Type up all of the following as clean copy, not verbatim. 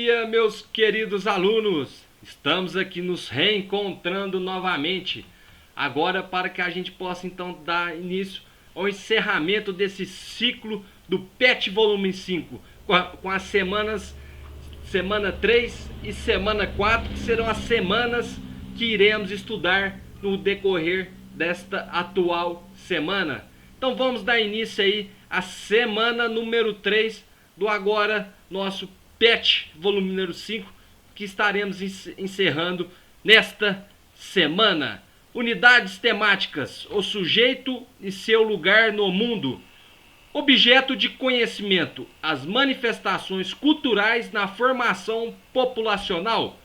dia, meus queridos alunos! Estamos aqui nos reencontrando novamente, agora para que a gente possa então dar início ao encerramento desse ciclo do PET Volume 5, com as semana 3 e semana 4, que serão as semanas que iremos estudar no decorrer desta atual semana. Então vamos dar início aí à semana número 3 do agora nosso PET volume número 5, que estaremos encerrando nesta semana. Unidades temáticas: o sujeito e seu lugar no mundo. Objeto de conhecimento: as manifestações culturais na formação populacional.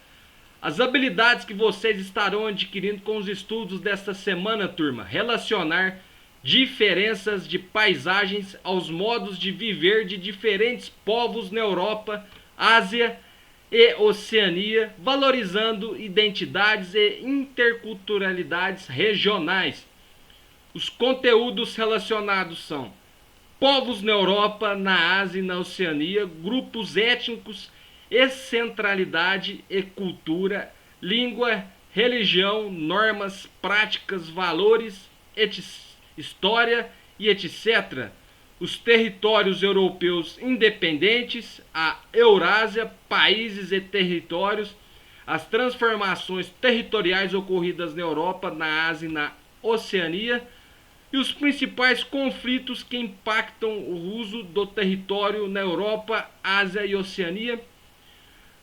As habilidades que vocês estarão adquirindo com os estudos desta semana, turma: relacionar diferenças de paisagens aos modos de viver de diferentes povos na Europa, Ásia e Oceania, valorizando identidades e interculturalidades regionais. Os conteúdos relacionados são: povos na Europa, na Ásia e na Oceania, grupos étnicos e centralidade e cultura, língua, religião, normas, práticas, valores, história e etc. Os territórios europeus independentes, a Eurásia, países e territórios, as transformações territoriais ocorridas na Europa, na Ásia e na Oceania, e os principais conflitos que impactam o uso do território na Europa, Ásia e Oceania,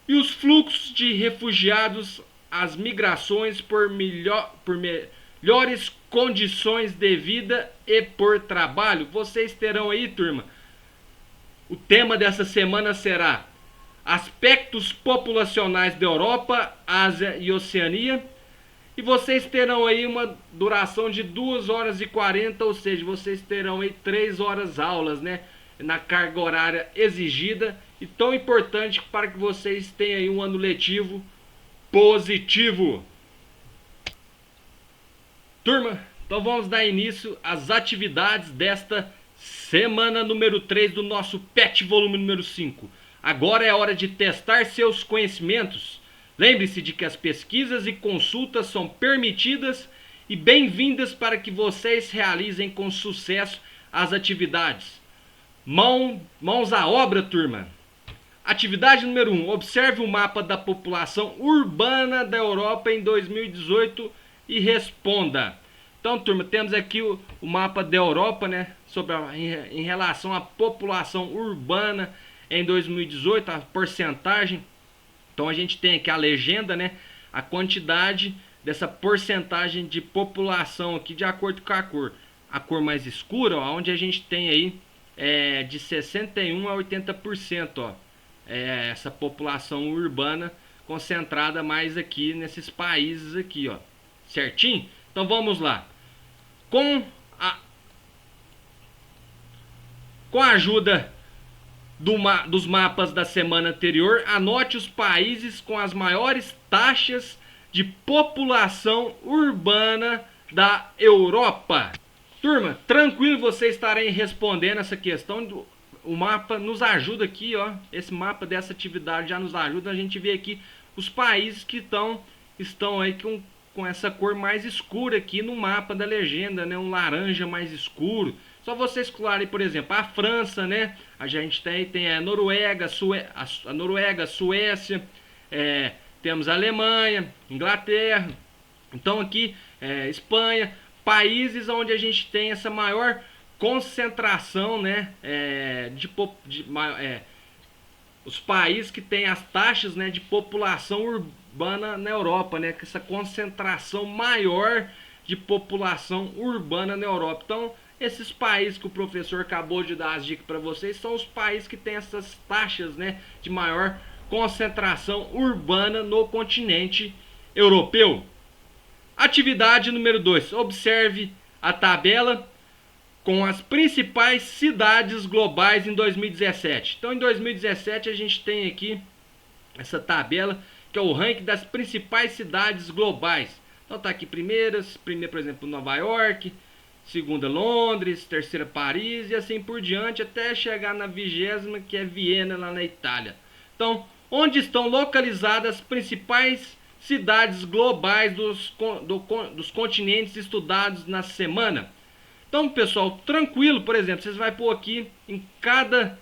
e os fluxos de refugiados, as migrações por melhores condições de vida e por trabalho. Vocês terão aí, turma, o tema dessa semana será aspectos populacionais da Europa, Ásia e Oceania. E vocês terão aí uma duração de 2 horas e 40, ou seja, vocês terão aí 3 horas aulas, né? Na carga horária exigida e tão importante para que vocês tenham aí um ano letivo positivo. Turma, então vamos dar início às atividades desta semana número 3 do nosso PET volume número 5. Agora é hora de testar seus conhecimentos. Lembre-se de que as pesquisas e consultas são permitidas e bem-vindas para que vocês realizem com sucesso as atividades. Mãos à obra, turma! Atividade número 1. Observe o mapa da população urbana da Europa em 2018 e responda. Então, turma, temos aqui o mapa da Europa, né, em relação à população urbana em 2018, a porcentagem. Então a gente tem aqui a legenda, né, a quantidade dessa porcentagem de população aqui de acordo com a cor. A cor mais escura, ó, onde a gente tem aí de 61 a 80%, ó, essa população urbana concentrada mais aqui nesses países aqui, ó, certinho? Então vamos lá. Com a ajuda dos mapas da semana anterior, anote os países com as maiores taxas de população urbana da Europa. Turma, tranquilo vocês estarem respondendo essa questão. O mapa nos ajuda aqui, ó. Esse mapa dessa atividade já nos ajuda a gente ver aqui os países que estão aí com essa cor mais escura aqui no mapa da legenda, né? Um laranja mais escuro. Só vocês colarem, por exemplo, a França, né? A gente tem a Noruega, a Noruega, Suécia, temos a Alemanha, Inglaterra. Então aqui, Espanha, países onde a gente tem essa maior concentração, né? Os países que têm as taxas, né, de população urbana na Europa, né? Com essa concentração maior de população urbana na Europa. Então, esses países que o professor acabou de dar as dicas para vocês são os países que têm essas taxas, né, de maior concentração urbana no continente europeu. Atividade número 2. Observe a tabela com as principais cidades globais em 2017. Então, em 2017 a gente tem aqui essa tabela que é o ranking das principais cidades globais. Então tá aqui primeira, por exemplo, Nova York, segunda Londres, terceira Paris e assim por diante até chegar na 20ª, que é Viena, lá na Itália. Então, onde estão localizadas as principais cidades globais dos continentes estudados na semana. Então, pessoal, tranquilo, por exemplo, vocês vão pôr aqui em cada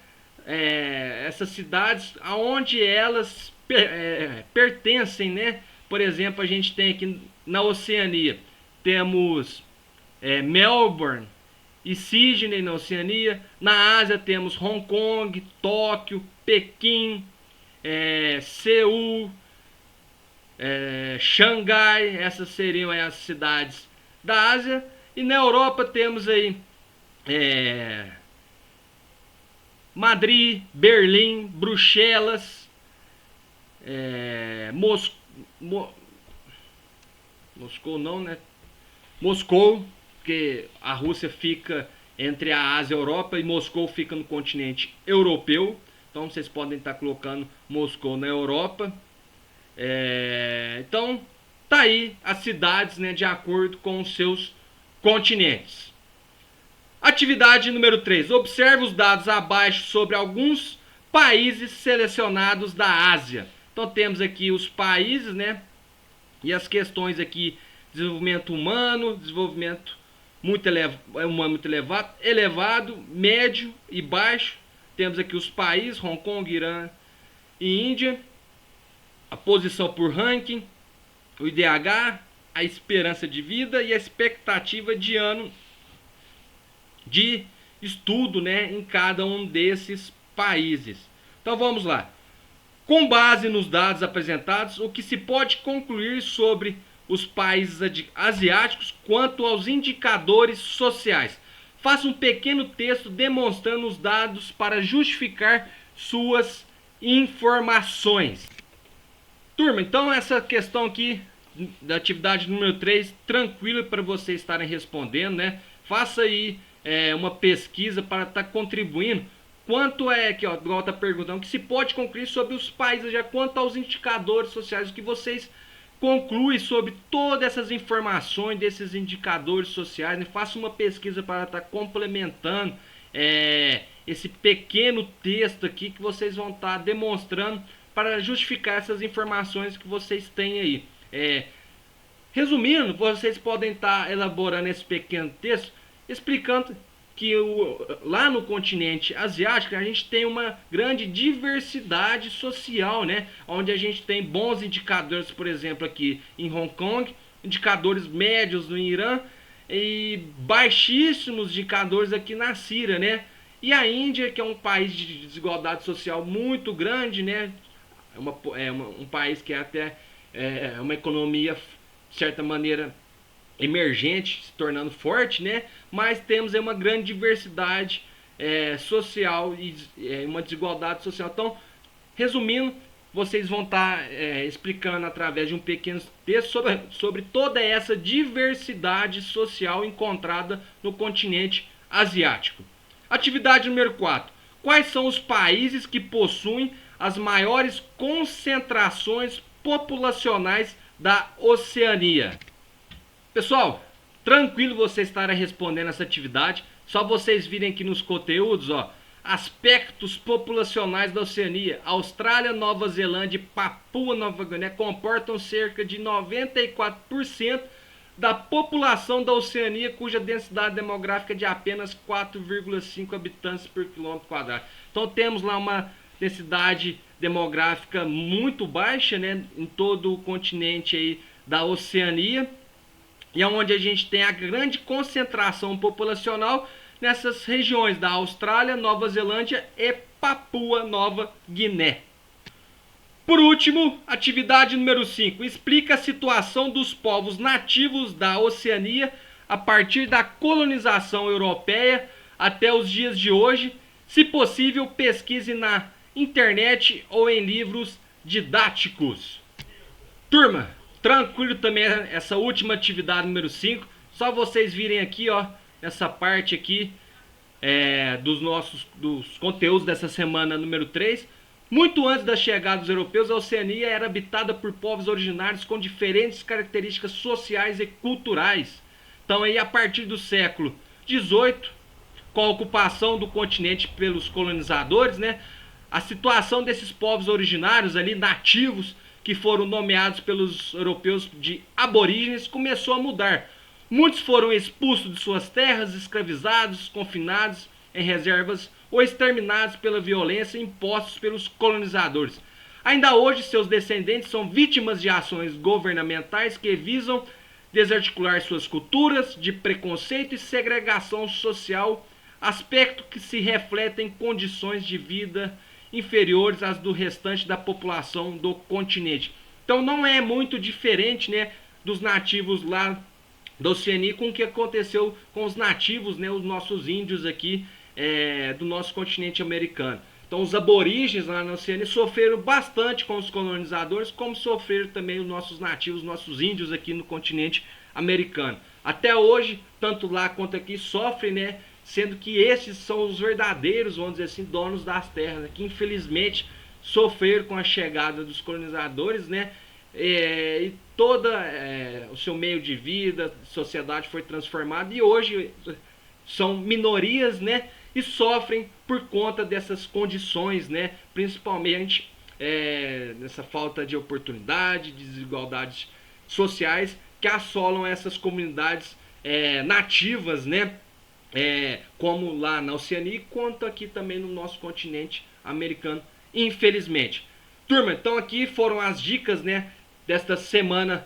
essas cidades aonde elas pertencem, né? Por exemplo, a gente tem aqui na Oceania, temos Melbourne e Sydney na Oceania. Na Ásia temos Hong Kong, Tóquio, Pequim, Seul, Xangai. Essas seriam as cidades da Ásia. E na Europa temos aí Madrid, Berlim, Bruxelas, Moscou não, né? Moscou, porque a Rússia fica entre a Ásia e a Europa e Moscou fica no continente europeu. Então vocês podem estar colocando Moscou na Europa. Então tá aí as cidades, né, de acordo com os seus continentes. Atividade número 3. Observe os dados abaixo sobre alguns países selecionados da Ásia. Então temos aqui os países, né? E as questões aqui: desenvolvimento humano, desenvolvimento humano muito elevado, médio e baixo. Temos aqui os países: Hong Kong, Irã e Índia. A posição por ranking, o IDH, a esperança de vida e a expectativa de ano de estudo, né, em cada um desses países. Então vamos lá. Com base nos dados apresentados, o que se pode concluir sobre os países asiáticos quanto aos indicadores sociais? Faça um pequeno texto demonstrando os dados para justificar suas informações. Turma, então essa questão aqui da atividade número 3, tranquila para vocês estarem respondendo, né? Faça aí uma pesquisa para estar contribuindo. Quanto aqui, ó, igual tá perguntando, que se pode concluir sobre os países, já quanto aos indicadores sociais, o que vocês concluem sobre todas essas informações desses indicadores sociais, né? Faça uma pesquisa para estar complementando esse pequeno texto aqui que vocês vão estar demonstrando para justificar essas informações que vocês têm aí. Resumindo, vocês podem estar elaborando esse pequeno texto explicando que lá no continente asiático a gente tem uma grande diversidade social, né? Onde a gente tem bons indicadores, por exemplo, aqui em Hong Kong, indicadores médios no Irã e baixíssimos indicadores aqui na Síria, né? E a Índia, que é um país de desigualdade social muito grande, né? Um país que é até uma economia, de certa maneira, emergente, se tornando forte, né? Mas temos uma grande diversidade social e uma desigualdade social. Então, resumindo, vocês vão estar explicando através de um pequeno texto sobre toda essa diversidade social encontrada no continente asiático. Atividade número 4. Quais são os países que possuem as maiores concentrações populacionais da Oceania? Pessoal, tranquilo vocês estarem respondendo essa atividade. Só vocês virem aqui nos conteúdos, ó, aspectos populacionais da Oceania. Austrália, Nova Zelândia e Papua Nova Guiné comportam cerca de 94% da população da Oceania, cuja densidade demográfica é de apenas 4,5 habitantes por quilômetro quadrado. Então temos lá uma densidade demográfica muito baixa, né, em todo o continente aí da Oceania. E é onde a gente tem a grande concentração populacional nessas regiões da Austrália, Nova Zelândia e Papua Nova Guiné. Por último, atividade número 5. Explica a situação dos povos nativos da Oceania a partir da colonização europeia até os dias de hoje. Se possível, pesquise na internet ou em livros didáticos. Turma, tranquilo também essa última atividade número 5. Só vocês virem aqui, ó, nessa parte aqui dos conteúdos dessa semana número 3. Muito antes da chegada dos europeus, a Oceania era habitada por povos originários com diferentes características sociais e culturais. Então aí a partir do século XVIII, com a ocupação do continente pelos colonizadores, né, a situação desses povos originários ali, nativos, que foram nomeados pelos europeus de aborígenes, começou a mudar. Muitos foram expulsos de suas terras, escravizados, confinados em reservas ou exterminados pela violência impostos pelos colonizadores. Ainda hoje, seus descendentes são vítimas de ações governamentais que visam desarticular suas culturas de preconceito e segregação social, aspecto que se reflete em condições de vida inferiores às do restante da população do continente. Então não é muito diferente, né, dos nativos lá da Oceania com o que aconteceu com os nativos, né, os nossos índios aqui do nosso continente americano. Então os aborígenes lá na Oceania sofreram bastante com os colonizadores, como sofreram também os nossos nativos, nossos índios aqui no continente americano. Até hoje, tanto lá quanto aqui, sofrem, né? Sendo que esses são os verdadeiros, vamos dizer assim, donos das terras, né, que infelizmente sofreram com a chegada dos colonizadores, né? E todo o seu meio de vida, sociedade foi transformado e hoje são minorias, né? E sofrem por conta dessas condições, né? Principalmente nessa falta de oportunidade, desigualdades sociais que assolam essas comunidades nativas, né? Como lá na Oceania, quanto aqui também no nosso continente americano, infelizmente. Turma, então aqui foram as dicas, né, desta semana,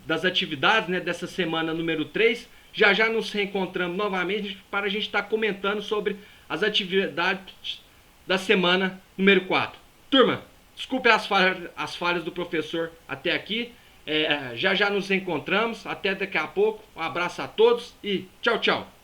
das atividades, né, dessa semana número 3. Já já nos reencontramos novamente para a gente estar comentando sobre as atividades da semana número 4. Turma, desculpe as falhas do professor até aqui. Já já nos reencontramos. Até daqui a pouco. Um abraço a todos e tchau, tchau.